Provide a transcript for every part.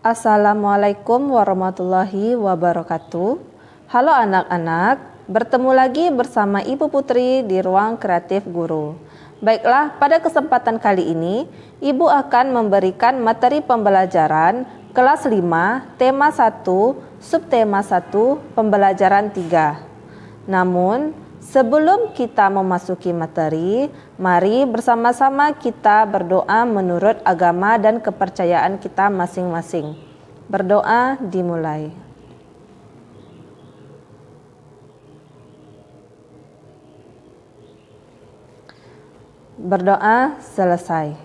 Assalamualaikum warahmatullahi wabarakatuh. Halo anak-anak, bertemu lagi bersama Ibu Putri di Ruang Kreatif Guru. Baiklah, pada kesempatan kali ini, Ibu akan memberikan materi pembelajaran kelas 5, tema 1, subtema 1, pembelajaran 3. Namun, sebelum kita memasuki materi, mari bersama-sama kita berdoa menurut agama dan kepercayaan kita masing-masing. Berdoa dimulai. Berdoa selesai.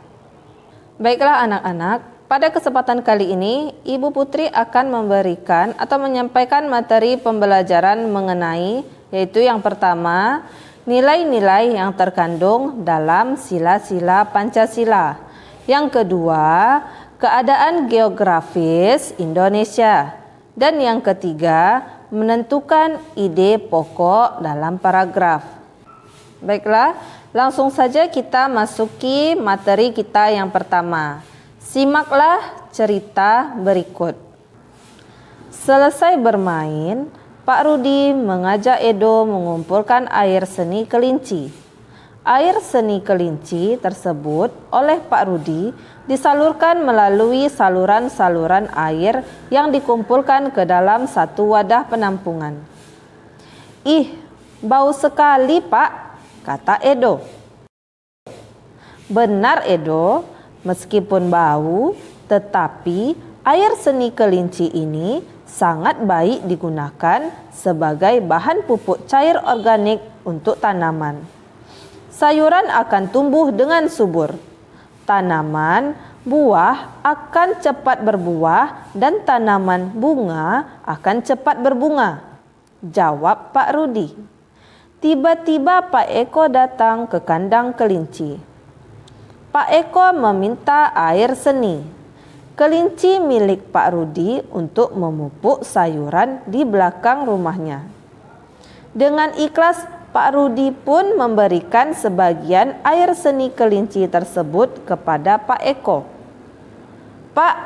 Baiklah anak-anak, pada kesempatan kali ini Ibu Putri akan memberikan atau menyampaikan materi pembelajaran mengenai, yaitu yang pertama, nilai-nilai yang terkandung dalam sila-sila Pancasila. Yang kedua, keadaan geografis Indonesia. Dan yang ketiga, menentukan ide pokok dalam paragraf. Baiklah, langsung saja kita masuki materi kita yang pertama. Simaklah cerita berikut. Selesai bermain, Pak Rudi mengajak Edo mengumpulkan air seni kelinci. Air seni kelinci tersebut oleh Pak Rudi disalurkan melalui saluran-saluran air yang dikumpulkan ke dalam satu wadah penampungan. "Ih, bau sekali, Pak," kata Edo. "Benar, Edo, meskipun bau, tetapi air seni kelinci ini sangat baik digunakan sebagai bahan pupuk cair organik untuk tanaman. Sayuran akan tumbuh dengan subur. Tanaman buah akan cepat berbuah dan tanaman bunga akan cepat berbunga," jawab Pak Rudi. Tiba-tiba Pak Eko datang ke kandang kelinci. Pak Eko meminta air seni. Kelinci milik Pak Rudi untuk memupuk sayuran di belakang rumahnya. Dengan ikhlas, Pak Rudi pun memberikan sebagian air seni kelinci tersebut kepada Pak Eko. "Pak,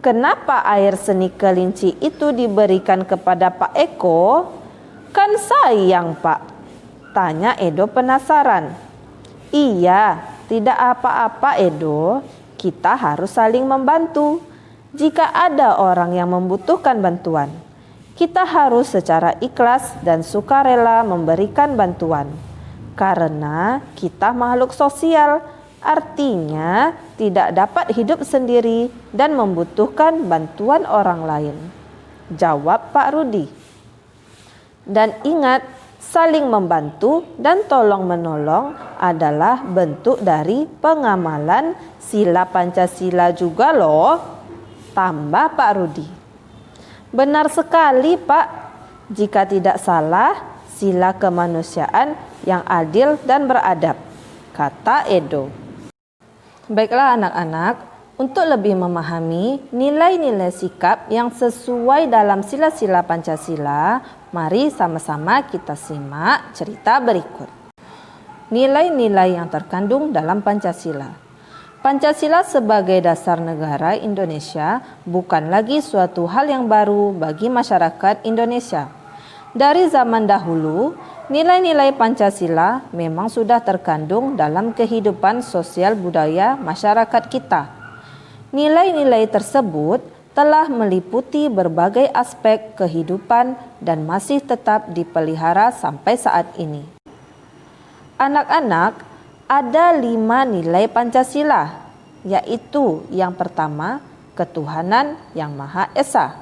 kenapa air seni kelinci itu diberikan kepada Pak Eko? Kan sayang, Pak," tanya Edo penasaran. "Iya, tidak apa-apa, Edo. Kita harus saling membantu. Jika ada orang yang membutuhkan bantuan, kita harus secara ikhlas dan sukarela memberikan bantuan. Karena kita makhluk sosial, artinya tidak dapat hidup sendiri dan membutuhkan bantuan orang lain," jawab Pak Rudi. "Dan ingat, saling membantu dan tolong-menolong adalah bentuk dari pengamalan sila Pancasila juga loh," tambah Pak Rudi. "Benar sekali, Pak. Jika tidak salah, sila kemanusiaan yang adil dan beradab," kata Edo. Baiklah anak-anak, untuk lebih memahami nilai-nilai sikap yang sesuai dalam sila-sila Pancasila, mari sama-sama kita simak cerita berikut. Nilai-nilai yang terkandung dalam Pancasila. Pancasila sebagai dasar negara Indonesia bukan lagi suatu hal yang baru bagi masyarakat Indonesia. Dari zaman dahulu, nilai-nilai Pancasila memang sudah terkandung dalam kehidupan sosial budaya masyarakat kita. Nilai-nilai tersebut telah meliputi berbagai aspek kehidupan dan masih tetap dipelihara sampai saat ini. Anak-anak, ada 5 nilai Pancasila, yaitu yang pertama, ketuhanan yang Maha Esa.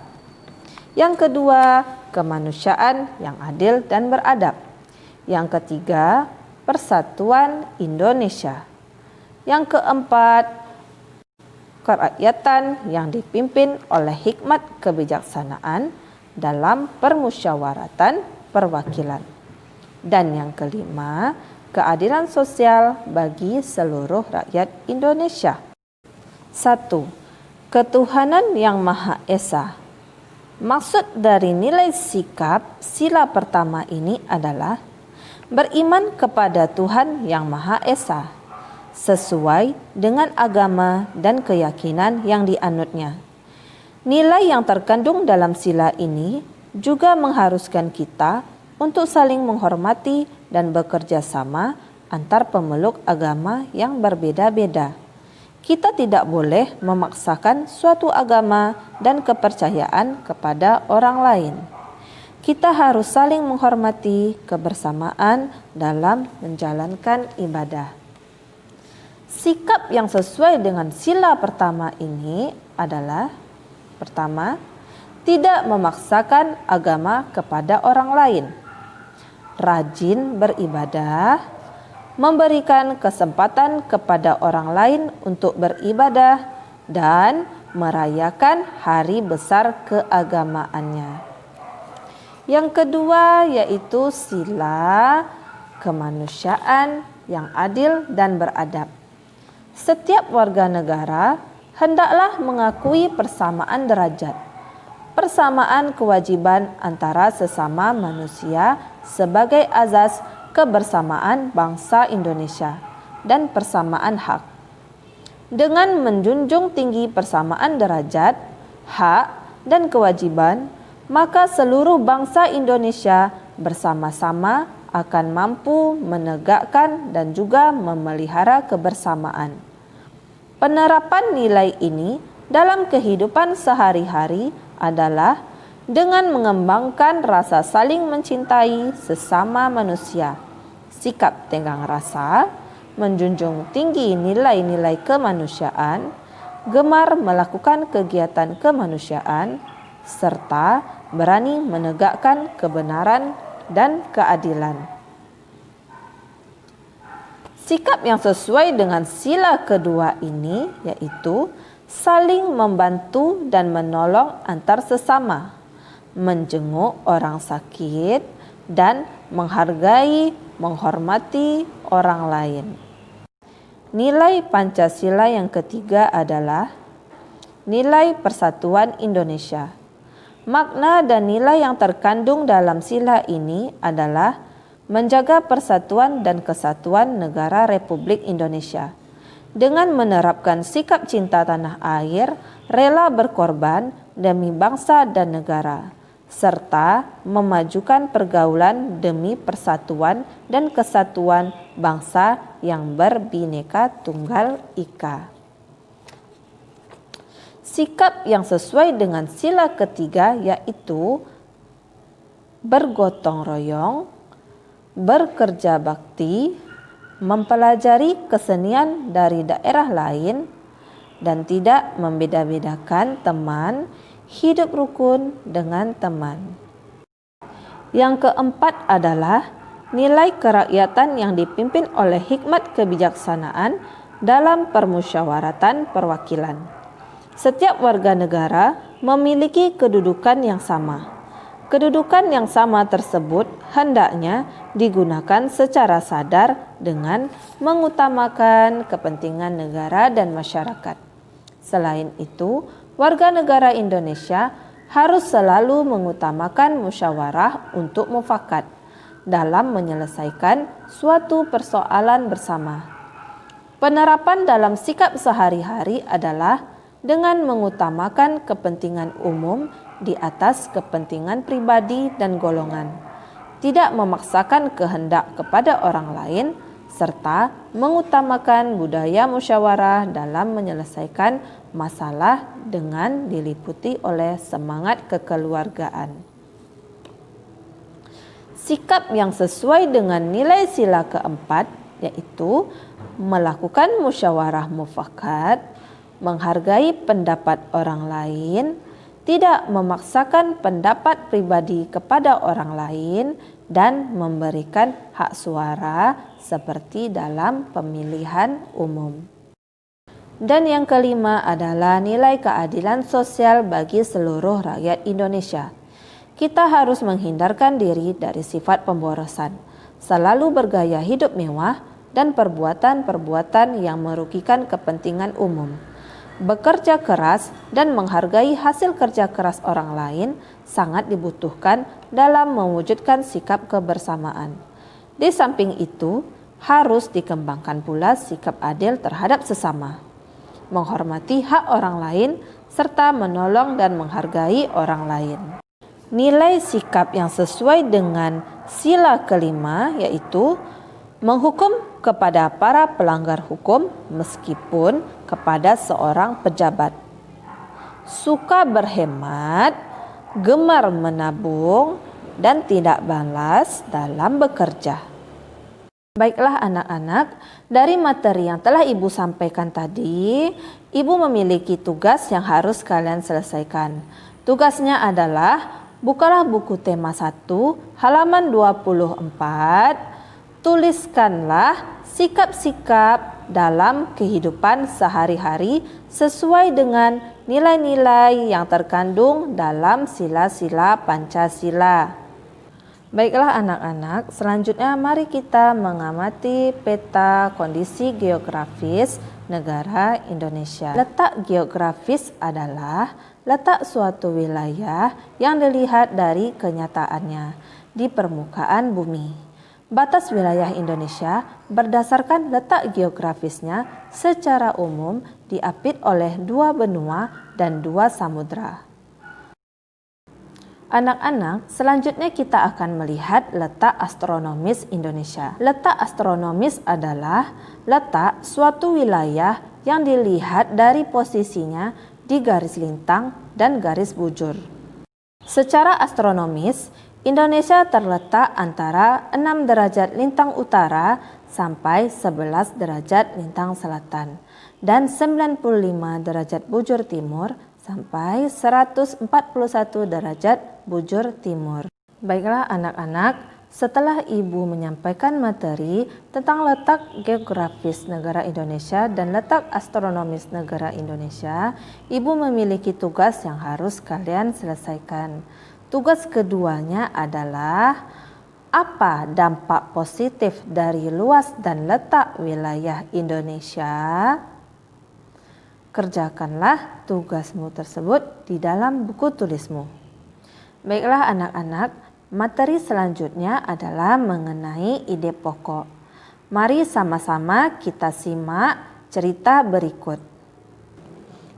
Yang kedua, kemanusiaan yang adil dan beradab. Yang ketiga, persatuan Indonesia. Yang keempat, kerakyatan yang dipimpin oleh hikmat kebijaksanaan dalam permusyawaratan perwakilan. Dan yang kelima, keadilan sosial bagi seluruh rakyat Indonesia. 1. Ketuhanan yang Maha Esa. Maksud dari nilai sikap sila pertama ini adalah beriman kepada Tuhan yang Maha Esa, sesuai dengan agama dan keyakinan yang dianutnya. Nilai yang terkandung dalam sila ini juga mengharuskan kita untuk saling menghormati dan bekerja sama antar pemeluk agama yang berbeda-beda. Kita tidak boleh memaksakan suatu agama dan kepercayaan kepada orang lain. Kita harus saling menghormati kebersamaan dalam menjalankan ibadah. Sikap yang sesuai dengan sila pertama ini adalah: pertama, tidak memaksakan agama kepada orang lain. Rajin beribadah, memberikan kesempatan kepada orang lain untuk beribadah, dan merayakan hari besar keagamaannya. Yang kedua yaitu sila kemanusiaan yang adil dan beradab. Setiap warga negara hendaklah mengakui persamaan derajat, persamaan kewajiban antara sesama manusia sebagai azas kebersamaan bangsa Indonesia dan persamaan hak. Dengan menjunjung tinggi persamaan derajat, hak, dan kewajiban, maka seluruh bangsa Indonesia bersama-sama akan mampu menegakkan dan juga memelihara kebersamaan. Penerapan nilai ini dalam kehidupan sehari-hari adalah dengan mengembangkan rasa saling mencintai sesama manusia, sikap tenggang rasa, menjunjung tinggi nilai-nilai kemanusiaan, gemar melakukan kegiatan kemanusiaan, serta berani menegakkan kebenaran dan keadilan. Sikap yang sesuai dengan sila kedua ini yaitu saling membantu dan menolong antar sesama, menjenguk orang sakit, dan menghargai, menghormati orang lain. Nilai Pancasila yang ketiga adalah nilai persatuan Indonesia. Makna dan nilai yang terkandung dalam sila ini adalah menjaga persatuan dan kesatuan negara Republik Indonesia dengan menerapkan sikap cinta tanah air, rela berkorban demi bangsa dan negara, serta memajukan pergaulan demi persatuan dan kesatuan bangsa yang berbineka tunggal ika. Sikap yang sesuai dengan sila ketiga yaitu bergotong royong, bekerja bakti, mempelajari kesenian dari daerah lain, dan tidak membeda-bedakan teman, hidup rukun dengan teman. Yang keempat adalah nilai kerakyatan yang dipimpin oleh hikmat kebijaksanaan dalam permusyawaratan perwakilan. Setiap warga negara memiliki kedudukan yang sama. Kedudukan yang sama tersebut hendaknya digunakan secara sadar dengan mengutamakan kepentingan negara dan masyarakat. Selain itu, warga negara Indonesia harus selalu mengutamakan musyawarah untuk mufakat dalam menyelesaikan suatu persoalan bersama. Penerapan dalam sikap sehari-hari adalah dengan mengutamakan kepentingan umum di atas kepentingan pribadi dan golongan, tidak memaksakan kehendak kepada orang lain, serta mengutamakan budaya musyawarah dalam menyelesaikan masalah dengan diliputi oleh semangat kekeluargaan. Sikap yang sesuai dengan nilai sila keempat yaitu melakukan musyawarah mufakat, menghargai pendapat orang lain, tidak memaksakan pendapat pribadi kepada orang lain, dan memberikan hak suara seperti dalam pemilihan umum. Dan yang kelima adalah nilai keadilan sosial bagi seluruh rakyat Indonesia. Kita harus menghindarkan diri dari sifat pemborosan, selalu bergaya hidup mewah, dan perbuatan-perbuatan yang merugikan kepentingan umum. Bekerja keras dan menghargai hasil kerja keras orang lain sangat dibutuhkan dalam mewujudkan sikap kebersamaan. Di samping itu, harus dikembangkan pula sikap adil terhadap sesama. Menghormati hak orang lain serta menolong dan menghargai orang lain. Nilai sikap yang sesuai dengan sila kelima yaitu menghukum kepada para pelanggar hukum meskipun kepada seorang pejabat. Suka berhemat, gemar menabung, dan tidak balas dalam bekerja. Baiklah anak-anak, dari materi yang telah Ibu sampaikan tadi, Ibu memiliki tugas yang harus kalian selesaikan. Tugasnya adalah bukalah buku tema 1 halaman 24, tuliskanlah sikap-sikap dalam kehidupan sehari-hari sesuai dengan nilai-nilai yang terkandung dalam sila-sila Pancasila. Baiklah anak-anak, selanjutnya mari kita mengamati peta kondisi geografis negara Indonesia. Letak geografis adalah letak suatu wilayah yang dilihat dari kenyataannya di permukaan bumi. Batas wilayah Indonesia berdasarkan letak geografisnya secara umum diapit oleh 2 benua dan 2 samudra. Anak-anak, selanjutnya kita akan melihat letak astronomis Indonesia. Letak astronomis adalah letak suatu wilayah yang dilihat dari posisinya di garis lintang dan garis bujur. Secara astronomis, Indonesia terletak antara 6 derajat lintang utara sampai 11 derajat lintang selatan dan 95 derajat bujur timur sampai 141 derajat bujur timur. Baiklah anak-anak, setelah Ibu menyampaikan materi tentang letak geografis negara Indonesia dan letak astronomis negara Indonesia, Ibu memiliki tugas yang harus kalian selesaikan. Tugas keduanya adalah apa dampak positif dari luas dan letak wilayah Indonesia? Kerjakanlah tugasmu tersebut di dalam buku tulismu. Baiklah anak-anak, materi selanjutnya adalah mengenai ide pokok. Mari sama-sama kita simak cerita berikut.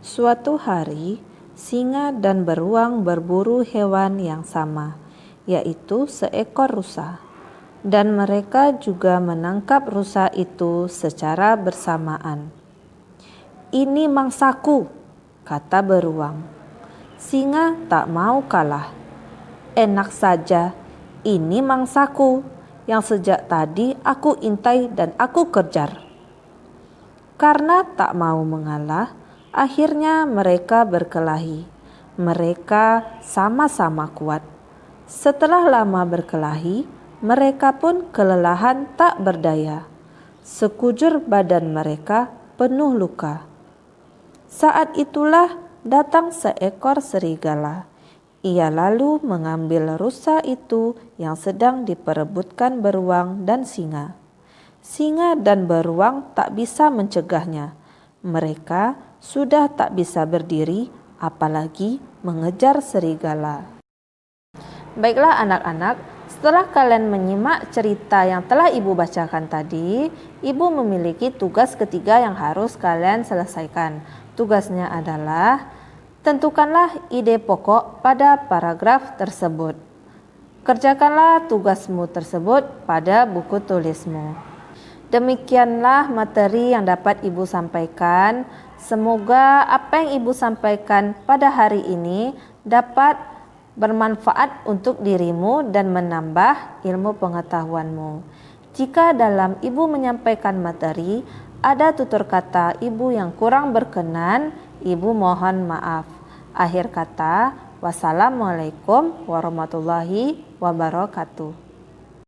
Suatu hari, singa dan beruang berburu hewan yang sama, yaitu seekor rusa. Dan mereka juga menangkap rusa itu secara bersamaan. "Ini mangsaku," kata beruang. Singa tak mau kalah. "Enak saja, ini mangsaku yang sejak tadi aku intai dan aku kejar." Karena tak mau mengalah, akhirnya mereka berkelahi. Mereka sama-sama kuat. Setelah lama berkelahi, mereka pun kelelahan tak berdaya. Sekujur badan mereka penuh luka. Saat itulah datang seekor serigala. Ia lalu mengambil rusa itu yang sedang diperebutkan beruang dan singa. Singa dan beruang tak bisa mencegahnya. Mereka sudah tak bisa berdiri, apalagi mengejar serigala. Baiklah anak-anak, setelah kalian menyimak cerita yang telah Ibu bacakan tadi, Ibu memiliki tugas ketiga yang harus kalian selesaikan. Tugasnya adalah tentukanlah ide pokok pada paragraf tersebut. Kerjakanlah tugasmu tersebut pada buku tulismu. Demikianlah materi yang dapat Ibu sampaikan. Semoga apa yang Ibu sampaikan pada hari ini dapat bermanfaat untuk dirimu dan menambah ilmu pengetahuanmu. Jika dalam Ibu menyampaikan materi ada tutur kata Ibu yang kurang berkenan, Ibu mohon maaf. Akhir kata, wassalamualaikum warahmatullahi wabarakatuh.